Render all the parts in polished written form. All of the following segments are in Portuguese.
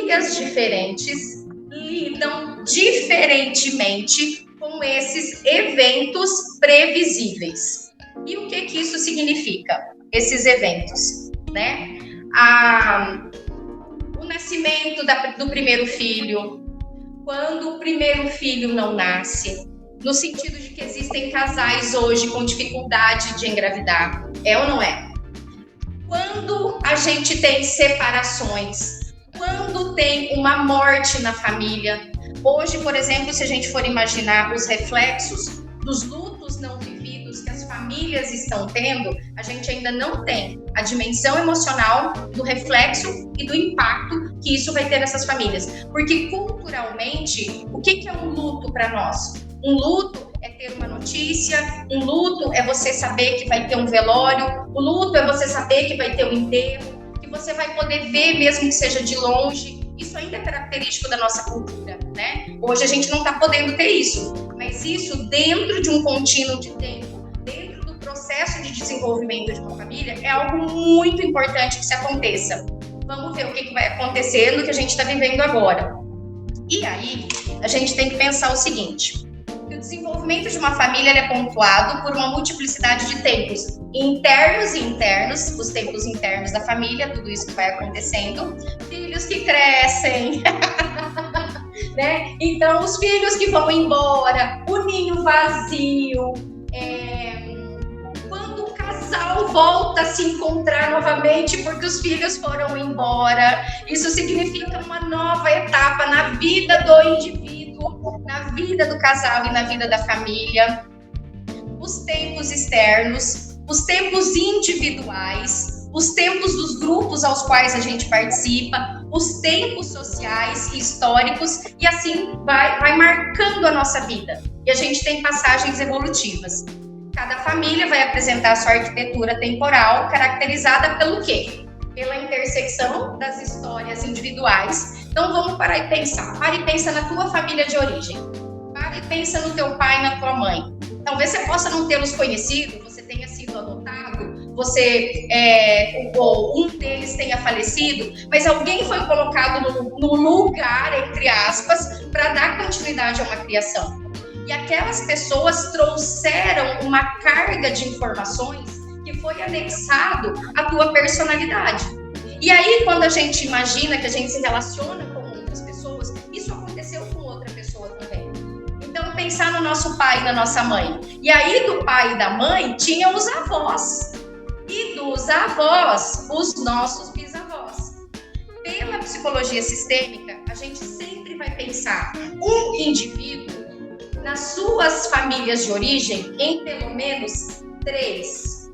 famílias diferentes lidam diferentemente com esses eventos previsíveis. E o que isso significa, esses eventos, né? O nascimento do primeiro filho, quando o primeiro filho não nasce, no sentido de que existem casais hoje com dificuldade de engravidar, é ou não é? Quando a gente tem separações, quando tem uma morte na família. Hoje, por exemplo, se a gente for imaginar os reflexos dos lutos não vividos que as famílias estão tendo, a gente ainda não tem a dimensão emocional do reflexo e do impacto que isso vai ter nessas famílias. Porque culturalmente, o que é um luto para nós? Um luto é ter uma notícia, um luto é você saber que vai ter um velório, o luto é você saber que vai ter um enterro, que você vai poder ver mesmo que seja de longe. Isso ainda é característico da nossa cultura, né? Hoje a gente não está podendo ter isso, mas isso dentro de um contínuo de tempo, dentro do processo de desenvolvimento de uma família, é algo muito importante que se aconteça. Vamos ver o que vai acontecer no que a gente está vivendo agora. E aí, a gente tem que pensar o seguinte: que o desenvolvimento de uma família é pontuado por uma multiplicidade de tempos internos e internos, os tempos internos da família, tudo isso que vai acontecendo, filhos que crescem, né? Então, os filhos que vão embora, o ninho vazio, quando o casal volta a se encontrar novamente porque os filhos foram embora, isso significa uma nova etapa na vida do indivíduo, na vida do casal e na vida da família. Os tempos externos, os tempos individuais, os tempos dos grupos aos quais a gente participa, os tempos sociais e históricos, e assim vai marcando a nossa vida. E a gente tem passagens evolutivas. Cada família vai apresentar a sua arquitetura temporal, caracterizada pelo quê? Pela intersecção das histórias individuais. Então vamos parar e pensar. Para e pensa na tua família de origem. Para e pensa no teu pai e na tua mãe. Talvez você possa não tê-los conhecido, você tenha sido adotado, ou um deles tenha falecido, mas alguém foi colocado no lugar, entre aspas, para dar continuidade a uma criação. E aquelas pessoas trouxeram uma carga de informações que foi anexado à tua personalidade. E aí, quando a gente imagina que a gente se relaciona com outras pessoas, isso aconteceu com outra pessoa também. Então, pensar no nosso pai e na nossa mãe. E aí, do pai e da mãe, tinham os avós. E dos avós, os nossos bisavós. Pela psicologia sistêmica, a gente sempre vai pensar um indivíduo nas suas famílias de origem em pelo menos três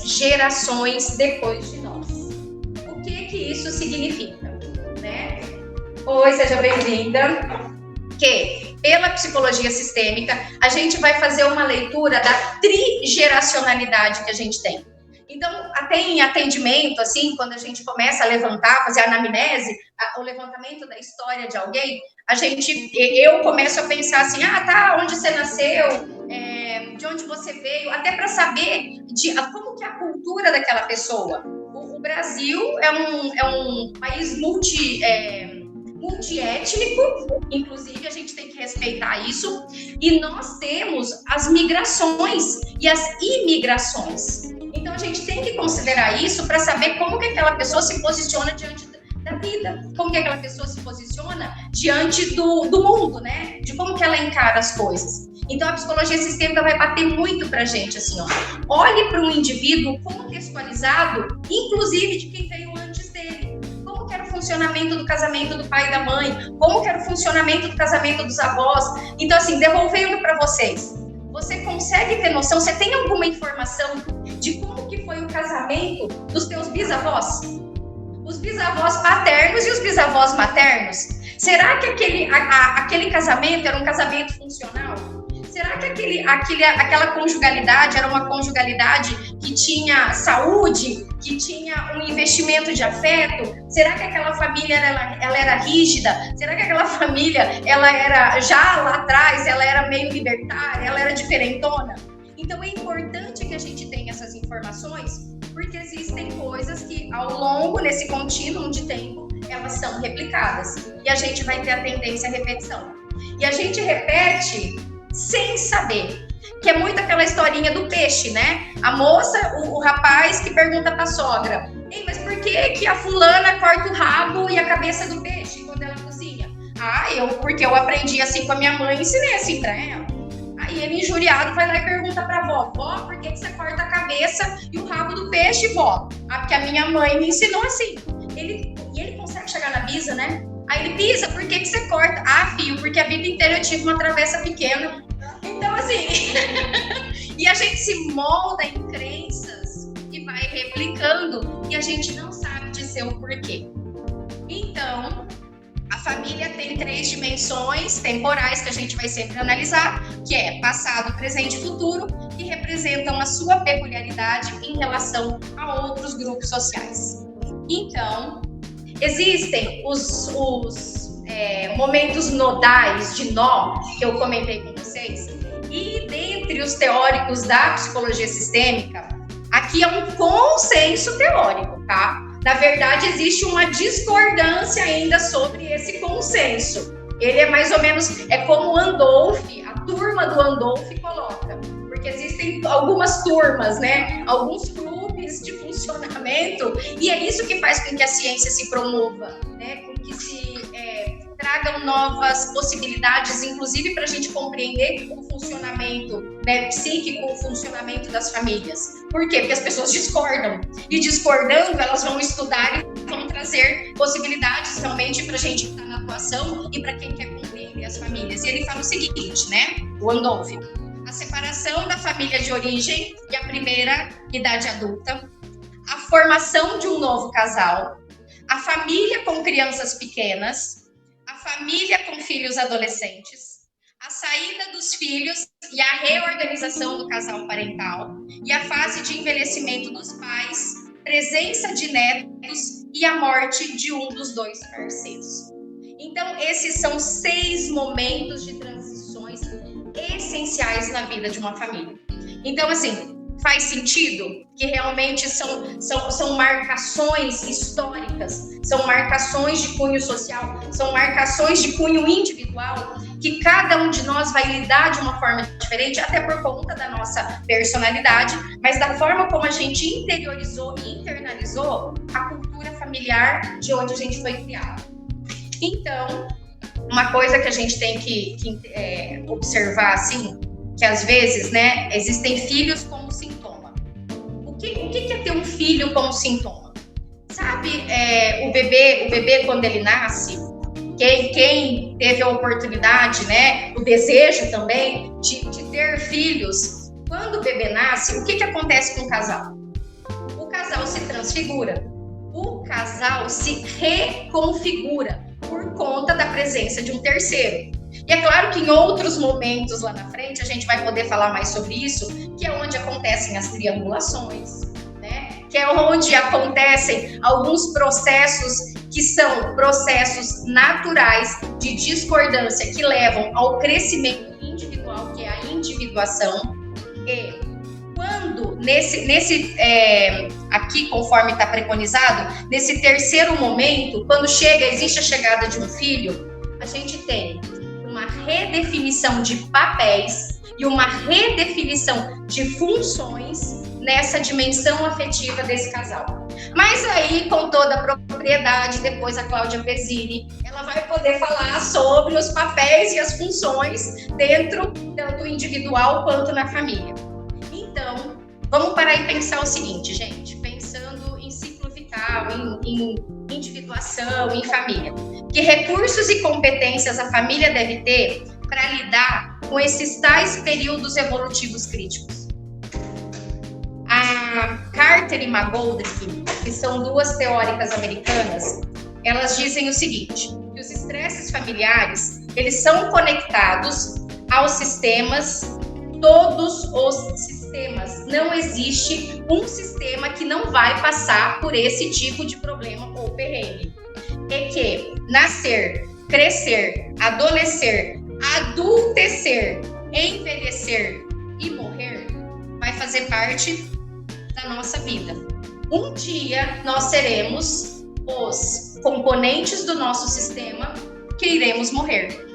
gerações depois de nós. O que isso significa, né? Oi, seja bem-vinda. Que, pela psicologia sistêmica, a gente vai fazer uma leitura da trigeracionalidade que a gente tem. Então, até em atendimento, assim, quando a gente começa a levantar, fazer a anamnese, o levantamento da história de alguém, eu começo a pensar assim, onde você nasceu, de onde você veio, até para saber como que é a cultura daquela pessoa. O Brasil é um país multiétnico, inclusive a gente tem que respeitar isso, e nós temos as migrações e as imigrações. Então a gente tem que considerar isso para saber como que aquela pessoa se posiciona diante da vida, como que aquela pessoa se posiciona diante do mundo, né? De como que ela encara as coisas. Então a psicologia sistêmica vai bater muito pra gente, assim, ó. Olhe para um indivíduo contextualizado, inclusive de quem veio antes dele. Como que era o funcionamento do casamento do pai e da mãe? Como que era o funcionamento do casamento dos avós? Então, assim, devolvendo para vocês. Você consegue ter noção, você tem alguma informação de como que foi o casamento dos teus bisavós? Os bisavós paternos e os bisavós maternos? Será que aquele casamento era um casamento funcional? Será que aquela conjugalidade era uma conjugalidade que tinha saúde, que tinha um investimento de afeto? Será que aquela família ela era rígida? Será que aquela família ela era, já lá atrás, ela era meio libertária, ela era diferentona? Então é importante que a gente tenha essas informações, porque existem coisas que ao longo, nesse contínuo de tempo, elas são replicadas. E a gente vai ter a tendência à repetição. E a gente repete sem saber. Que é muito aquela historinha do peixe, né? A moça, o rapaz que pergunta pra sogra: ei, mas por que a fulana corta o rabo e a cabeça do peixe quando ela cozinha? Porque eu aprendi assim com a minha mãe e ensinei assim pra ela. Aí ele, injuriado, vai lá e pergunta pra avó: vó, por que você corta a cabeça e o rabo do peixe, vó? Porque a minha mãe me ensinou assim. Ele consegue chegar na bisa, né? Aí ele: Bisa, por que você corta? Filho, porque a vida inteira eu tive uma travessa pequena. Então, assim, e a gente se molda em crenças e vai replicando e a gente não sabe dizer o porquê. Então, a família tem 3 dimensões temporais que a gente vai sempre analisar, que é passado, presente e futuro, que representam a sua peculiaridade em relação a outros grupos sociais. Então, existem os momentos nodais de nó, que eu comentei com vocês, e dentre os teóricos da psicologia sistêmica, aqui é um consenso teórico, tá? Na verdade, existe uma discordância ainda sobre esse consenso. Ele é mais ou menos, é como Andolf, a turma do Andolf coloca, porque existem algumas turmas, né? Alguns clubes de funcionamento, e é isso que faz com que a ciência se promova, né? Com que se tragam novas possibilidades, inclusive para a gente compreender o funcionamento, né, psíquico, o funcionamento das famílias. Por quê? Porque as pessoas discordam. E discordando, elas vão estudar e vão trazer possibilidades realmente para a gente estar na atuação e para quem quer compreender as famílias. E ele fala o seguinte, né? O Andolf: a separação da família de origem e a primeira idade adulta, a formação de um novo casal, a família com crianças pequenas, a família com filhos adolescentes, a saída dos filhos e a reorganização do casal parental, e a fase de envelhecimento dos pais, presença de netos e a morte de um dos 2 parceiros. Então, esses são 6 momentos de transições essenciais na vida de uma família. Então, assim, faz sentido que realmente são marcações históricas, são marcações de cunho social, são marcações de cunho individual, que cada um de nós vai lidar de uma forma diferente, até por conta da nossa personalidade, mas da forma como a gente interiorizou e internalizou a cultura familiar de onde a gente foi criado. Então, uma coisa que a gente tem que observar, assim, que às vezes, né, existem filhos como sintoma. O que é ter um filho como sintoma? Sabe, o bebê quando ele nasce, quem teve a oportunidade, né, o desejo também de ter filhos, quando o bebê nasce, o que acontece com o casal? O casal se transfigura, o casal se reconfigura por conta da presença de um terceiro. E é claro que em outros momentos lá na frente a gente vai poder falar mais sobre isso, que é onde acontecem as triangulações, né? Que é onde acontecem alguns processos que são processos naturais de discordância que levam ao crescimento individual, que é a individuação. E quando aqui, conforme está preconizado, nesse terceiro momento, quando existe a chegada de um filho, a gente tem uma redefinição de papéis e uma redefinição de funções nessa dimensão afetiva desse casal. Mas aí, com toda a propriedade, depois a Cláudia Pesini, ela vai poder falar sobre os papéis e as funções dentro tanto individual quanto na família. Então, vamos parar e pensar o seguinte, gente, pensando em ciclo vital, em individuação, em família. Que recursos e competências a família deve ter para lidar com esses tais períodos evolutivos críticos? A Carter e McGoldrick, que são 2 teóricas americanas, elas dizem o seguinte, que os estresses familiares, eles são conectados aos sistemas, todos os sistemas. Não existe um sistema que não vai passar por esse tipo de problema ou perrengue. É que nascer, crescer, adolescer, adultecer, envelhecer e morrer vai fazer parte da nossa vida. Um dia nós seremos os componentes do nosso sistema que iremos morrer.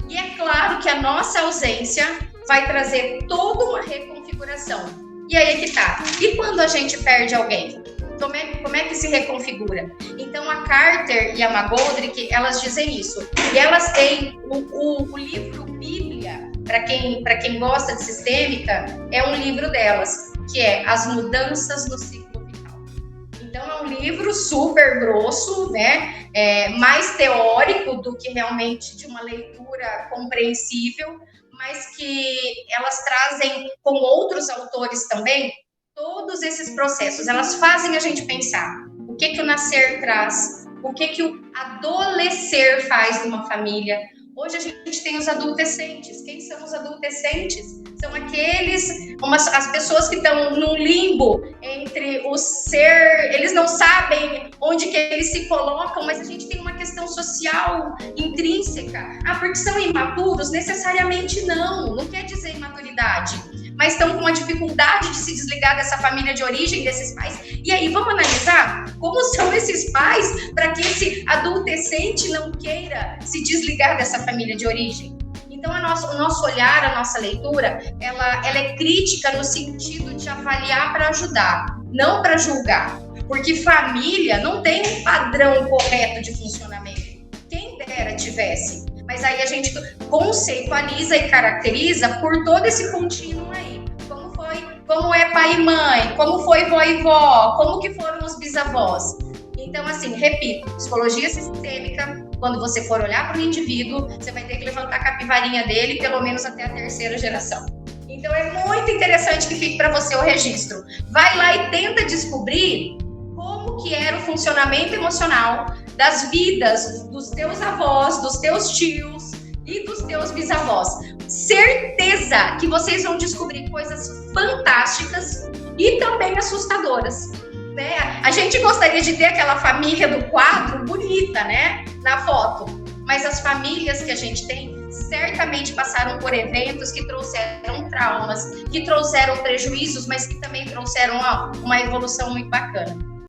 E é claro que a nossa ausência vai trazer toda uma reconfiguração. E aí é que tá. E quando a gente perde alguém? Como é que se reconfigura? Então, a Carter e a McGoldrick, elas dizem isso. E elas têm o livro Bíblia, para quem gosta de sistêmica, é um livro delas, que é As Mudanças no Ciclo Vital. Então, é um livro super grosso, né? Mais teórico do que realmente de uma leitura compreensível, mas que elas trazem com outros autores também todos esses processos. Elas fazem a gente pensar o que o nascer traz, o que o adolescer faz numa família. Hoje a gente tem os adolescentes. Quem são os adolescentes? São as pessoas que estão num limbo entre o ser, eles não sabem onde que eles se colocam, mas a gente tem uma questão social intrínseca. Porque são imaturos? Necessariamente não quer dizer imaturidade, mas estão com uma dificuldade de se desligar dessa família de origem, desses pais. E aí, vamos analisar como são esses pais para que esse adolescente não queira se desligar dessa família de origem. Então, o nosso olhar, a nossa leitura, ela é crítica no sentido de avaliar para ajudar, não para julgar. Porque família não tem um padrão correto de funcionamento. Quem dera tivesse. Mas aí a gente conceitualiza e caracteriza por todo esse contínuo aí. Como é pai e mãe, como foi vó e vó, como que foram os bisavós. Então, assim, repito, psicologia sistêmica, quando você for olhar para o indivíduo, você vai ter que levantar a capivarinha dele, pelo menos até a terceira geração. Então, é muito interessante que fique para você o registro. Vai lá e tenta descobrir como que era o funcionamento emocional das vidas dos teus avós, dos teus tios e dos teus bisavós. Certeza que vocês vão descobrir coisas fantásticas e também assustadoras, né? A gente gostaria de ter aquela família do quadro bonita, né, na foto, mas as famílias que a gente tem certamente passaram por eventos que trouxeram traumas, que trouxeram prejuízos, mas que também trouxeram uma evolução muito bacana.